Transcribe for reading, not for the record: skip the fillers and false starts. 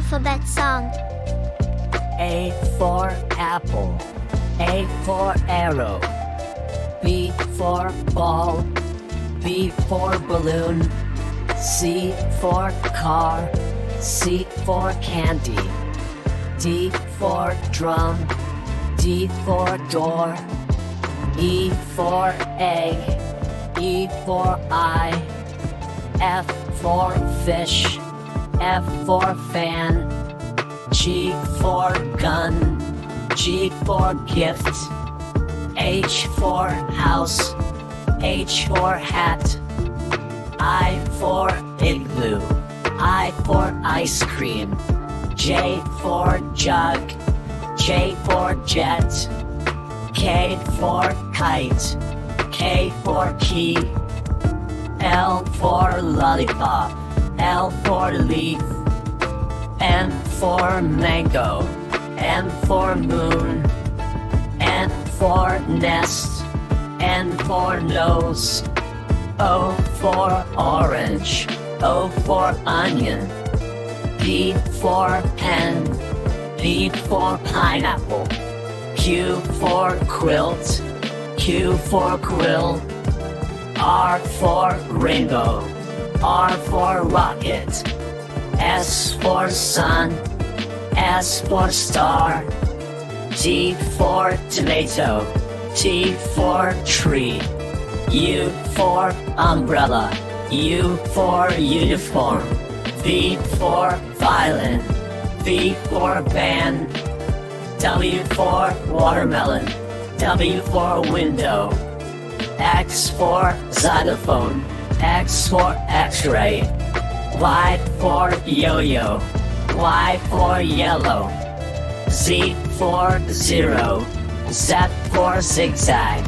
alphabet song. A for apple, A for arrow, B for ball, B for balloon, C for car, C for candy, D for drum, D for door, E for egg, E for eye, F for fish, F for fan, G for gun, G for gift, H for house, H for hat, I for igloo, I for ice cream, J for jug, J for jet, K for kite, K for key, L for lollipop, L for leaf, M for mango, M for moon, N for nest, N for nose, O for orange, O for onion, P for pen, P for pineapple, Q for quilt, Q for quill, R for rainbow, R for rocket, S for sun, S for star, T for tomato, T for tree, U for umbrella, U for uniform, V for violin, V for van, W for watermelon, W for window, X for xylophone, X for x-ray, Y for yo-yo, Y for yellow, Z for zero, Z for zigzag,